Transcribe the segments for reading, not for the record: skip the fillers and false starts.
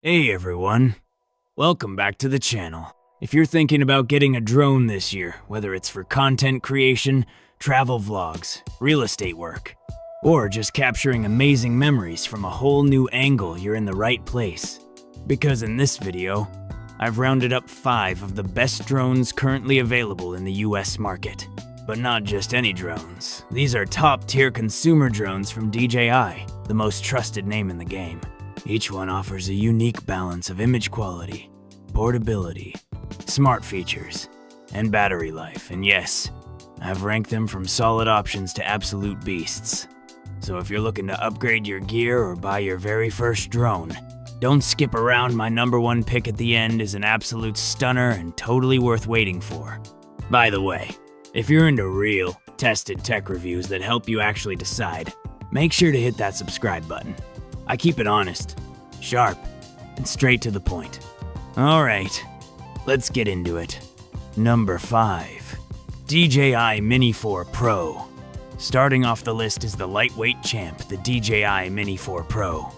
Hey everyone, welcome back to the channel. If you're thinking about getting a drone this year, whether it's for content creation, travel vlogs, real estate work, or just capturing amazing memories from a whole new angle, you're in the right place. Because in this video, I've rounded up 5 of the best drones currently available in the US market. But not just any drones. These are top-tier consumer drones from DJI, the most trusted name in the game. Each one offers a unique balance of image quality, portability, smart features, and battery life. And yes, I've ranked them from solid options to absolute beasts. So if you're looking to upgrade your gear or buy your very first drone, don't skip around. My #1 pick at the end is an absolute stunner and totally worth waiting for. By the way, if you're into real, tested tech reviews that help you actually decide, make sure to hit that subscribe button. I keep it honest, sharp, and straight to the point. Alright, let's get into it. Number 5. DJI Mini 4 Pro. Starting off the list is the lightweight champ, the DJI Mini 4 Pro.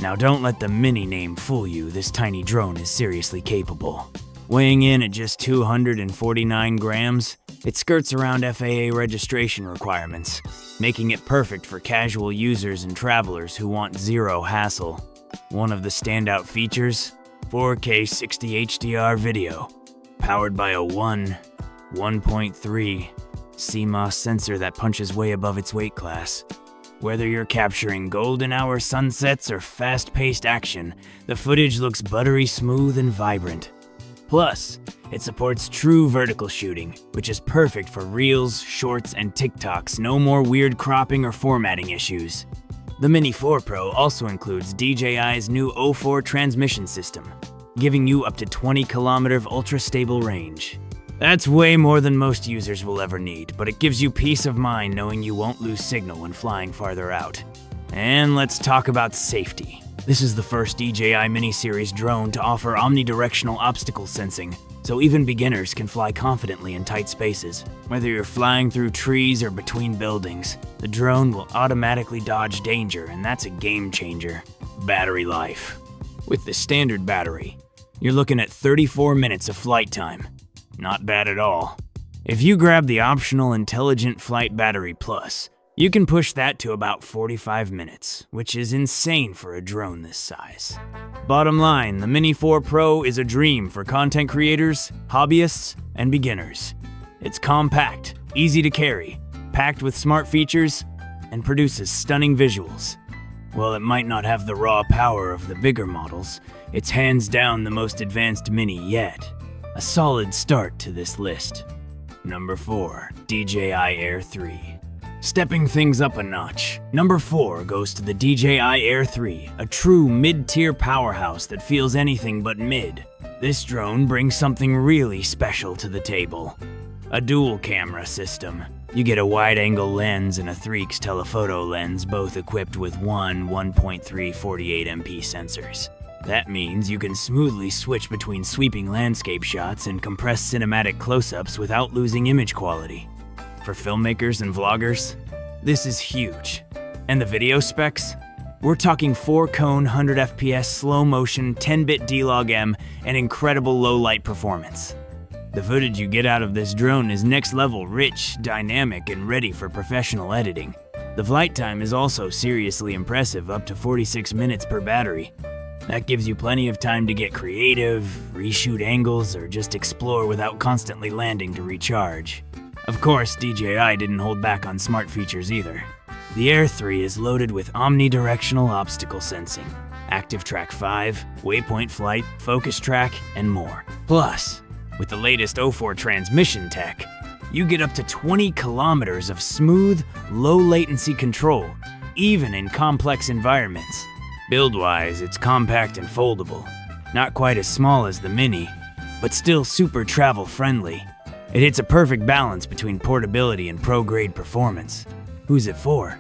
Now don't let the Mini name fool you, this tiny drone is seriously capable. Weighing in at just 249 grams, it skirts around FAA registration requirements, making it perfect for casual users and travelers who want zero hassle. One of the standout features? 4K 60 HDR video, powered by a 1.3 CMOS sensor that punches way above its weight class. Whether you're capturing golden hour sunsets or fast-paced action, the footage looks buttery smooth and vibrant. Plus, it supports true vertical shooting, which is perfect for Reels, Shorts, and TikToks. No more weird cropping or formatting issues. The Mini 4 Pro also includes DJI's new O4 transmission system, giving you up to 20km ultra-stable range. That's way more than most users will ever need, but it gives you peace of mind knowing you won't lose signal when flying farther out. And let's talk about safety. This is the first DJI Mini series drone to offer omnidirectional obstacle sensing, so even beginners can fly confidently in tight spaces. Whether you're flying through trees or between buildings, the drone will automatically dodge danger, and that's a game changer. Battery life. With the standard battery, you're looking at 34 minutes of flight time. Not bad at all. If you grab the optional Intelligent Flight Battery Plus, you can push that to about 45 minutes, which is insane for a drone this size. Bottom line, the Mini 4 Pro is a dream for content creators, hobbyists, and beginners. It's compact, easy to carry, packed with smart features, and produces stunning visuals. While it might not have the raw power of the bigger models, it's hands down the most advanced Mini yet. A solid start to this list. Number 4, DJI Air 3. Stepping things up a notch, number 4 goes to the DJI Air 3, a true mid-tier powerhouse that feels anything but mid. This drone brings something really special to the table. A dual camera system. You get a wide-angle lens and a 3x telephoto lens, both equipped with 1.3 48MP sensors. That means you can smoothly switch between sweeping landscape shots and compressed cinematic close-ups without losing image quality. For filmmakers and vloggers, this is huge. And the video specs? We're talking 4-cone 100 FPS slow motion 10-bit D-Log-M and incredible low light performance. The footage you get out of this drone is next level rich, dynamic, and ready for professional editing. The flight time is also seriously impressive, up to 46 minutes per battery. That gives you plenty of time to get creative, reshoot angles, or just explore without constantly landing to recharge. Of course, DJI didn't hold back on smart features either. The Air 3 is loaded with omnidirectional obstacle sensing, Active Track 5, Waypoint Flight, Focus Track, and more. Plus, with the latest O4 transmission tech, you get up to 20 kilometers of smooth, low-latency control, even in complex environments. Build-wise, it's compact and foldable. Not quite as small as the Mini, but still super travel-friendly. It hits a perfect balance between portability and pro-grade performance. Who's it for?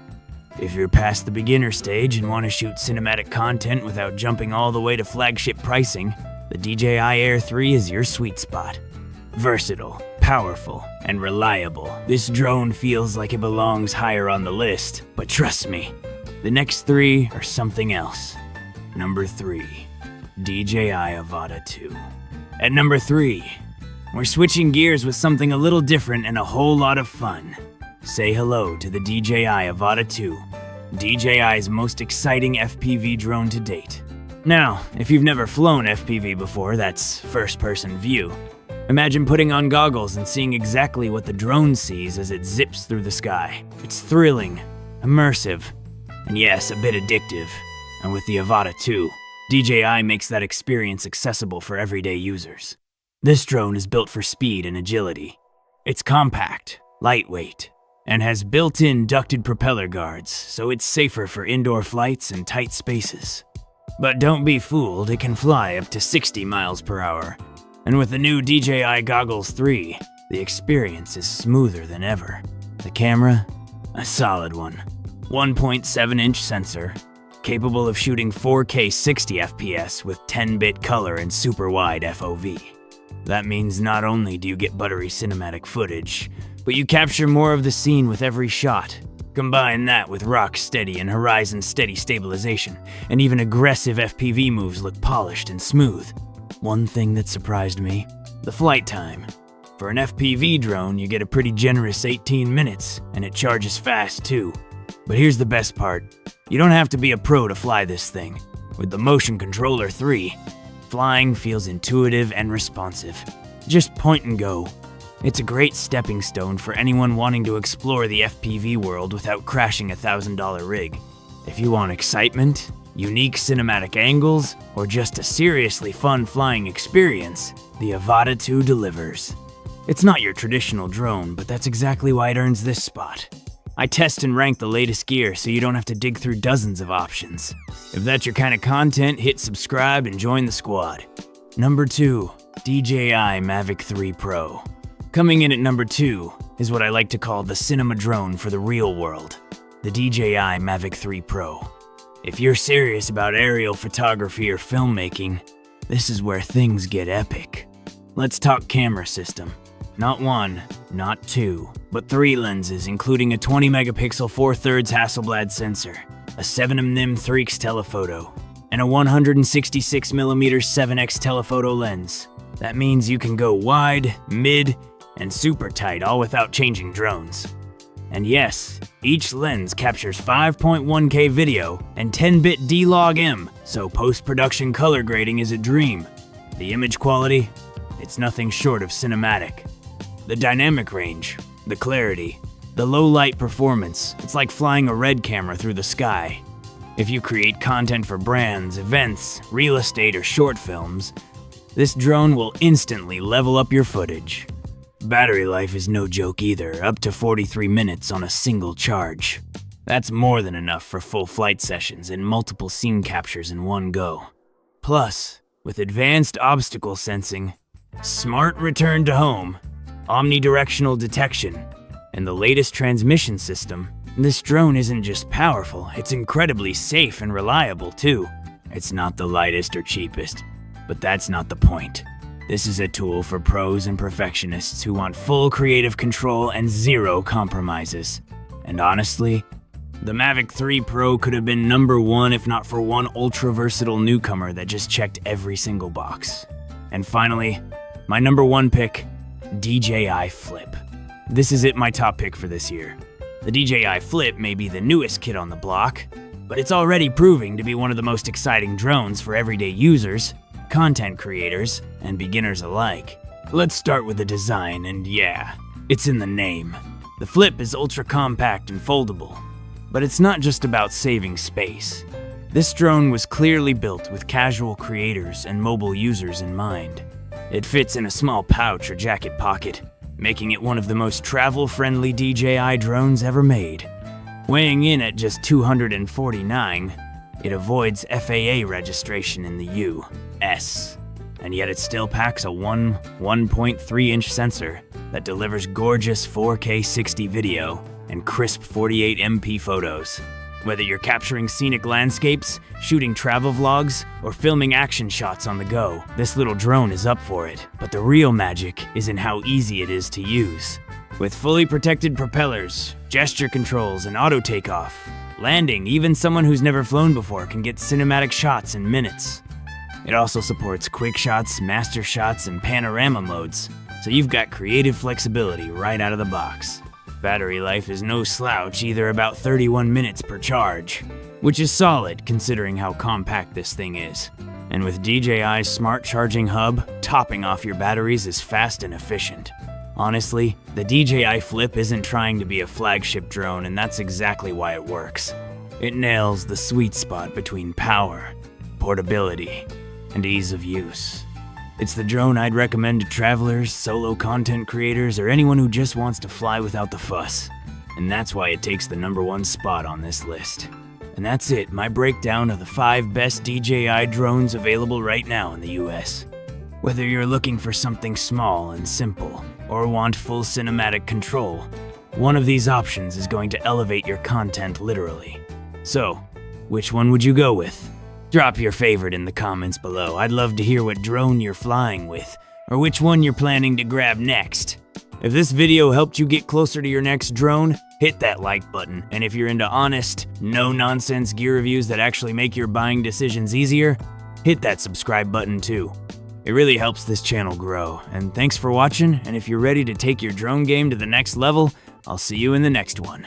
If you're past the beginner stage and want to shoot cinematic content without jumping all the way to flagship pricing, the DJI Air 3 is your sweet spot. Versatile, powerful, and reliable, this drone feels like it belongs higher on the list, but trust me, the next 3 are something else. Number 3. DJI Avata 2. At number 3, we're switching gears with something a little different and a whole lot of fun. Say hello to the DJI Avata 2, DJI's most exciting FPV drone to date. Now, if you've never flown FPV before, that's first-person view. Imagine putting on goggles and seeing exactly what the drone sees as it zips through the sky. It's thrilling, immersive, and yes, a bit addictive. And with the Avata 2, DJI makes that experience accessible for everyday users. This drone is built for speed and agility. It's compact, lightweight, and has built-in ducted propeller guards, so it's safer for indoor flights and tight spaces. But don't be fooled, it can fly up to 60 miles per hour. And with the new DJI Goggles 3, the experience is smoother than ever. The camera? A solid one. 1.7-inch sensor, capable of shooting 4K 60 FPS with 10-bit color and super wide FOV. That means not only do you get buttery cinematic footage, but you capture more of the scene with every shot. Combine that with rock steady and horizon steady stabilization, and even aggressive FPV moves look polished and smooth. One thing that surprised me, the flight time. For an FPV drone, you get a pretty generous 18 minutes, and it charges fast too. But here's the best part. You don't have to be a pro to fly this thing. With the Motion Controller 3, flying feels intuitive and responsive. Just point and go. It's a great stepping stone for anyone wanting to explore the FPV world without crashing a $1,000 rig. If you want excitement, unique cinematic angles, or just a seriously fun flying experience, the Avata 2 delivers. It's not your traditional drone, but that's exactly why it earns this spot. I test and rank the latest gear so you don't have to dig through dozens of options. If that's your kind of content, hit subscribe and join the squad. Number 2, DJI Mavic 3 Pro. Coming in at number 2 is what I like to call the cinema drone for the real world, the DJI Mavic 3 Pro. If you're serious about aerial photography or filmmaking, this is where things get epic. Let's talk camera system. Not 1, not 2, but 3 lenses, including a 20-megapixel 4/3 Hasselblad sensor, a 7mm Threaks telephoto, and a 166mm 7x telephoto lens. That means you can go wide, mid, and super tight all without changing drones. And yes, each lens captures 5.1K video and 10-bit D-Log-M, so post-production color grading is a dream. The image quality? It's nothing short of cinematic. The dynamic range, the clarity, the low light performance, it's like flying a red camera through the sky. If you create content for brands, events, real estate, or short films, this drone will instantly level up your footage. Battery life is no joke either, up to 43 minutes on a single charge. That's more than enough for full flight sessions and multiple scene captures in one go. Plus, with advanced obstacle sensing, smart return to home, omnidirectional detection, and the latest transmission system, this drone isn't just powerful, it's incredibly safe and reliable too. It's not the lightest or cheapest, but that's not the point. This is a tool for pros and perfectionists who want full creative control and zero compromises. And honestly, the Mavic 3 Pro could have been number 1 if not for one ultra-versatile newcomer that just checked every single box. And finally, my number 1 pick, DJI Flip. This is my top pick for this year. The DJI Flip may be the newest kid on the block, but it's already proving to be one of the most exciting drones for everyday users, content creators, and beginners alike. Let's start with the design, and yeah, it's in the name. The Flip is ultra compact and foldable, but it's not just about saving space. This drone was clearly built with casual creators and mobile users in mind. It fits in a small pouch or jacket pocket, making it one of the most travel-friendly DJI drones ever made. Weighing in at just 249, it avoids FAA registration in the US, and yet it still packs a 1.3-inch sensor that delivers gorgeous 4K 60 video and crisp 48MP photos. Whether you're capturing scenic landscapes, shooting travel vlogs, or filming action shots on the go, this little drone is up for it. But the real magic is in how easy it is to use. With fully protected propellers, gesture controls, and auto takeoff, landing, even someone who's never flown before can get cinematic shots in minutes. It also supports quick shots, master shots, and panorama modes, so you've got creative flexibility right out of the box. Battery life is no slouch, either, about 31 minutes per charge, which is solid considering how compact this thing is. And with DJI's smart charging hub, topping off your batteries is fast and efficient. Honestly, the DJI Flip isn't trying to be a flagship drone, and that's exactly why it works. It nails the sweet spot between power, portability, and ease of use. It's the drone I'd recommend to travelers, solo content creators, or anyone who just wants to fly without the fuss. And that's why it takes the #1 spot on this list. And that's it, my breakdown of the 5 best DJI drones available right now in the US. Whether you're looking for something small and simple, or want full cinematic control, one of these options is going to elevate your content literally. So, which one would you go with? Drop your favorite in the comments below. I'd love to hear what drone you're flying with, or which one you're planning to grab next. If this video helped you get closer to your next drone, hit that like button. And if you're into honest, no-nonsense gear reviews that actually make your buying decisions easier, hit that subscribe button too. It really helps this channel grow. And thanks for watching, and if you're ready to take your drone game to the next level, I'll see you in the next one.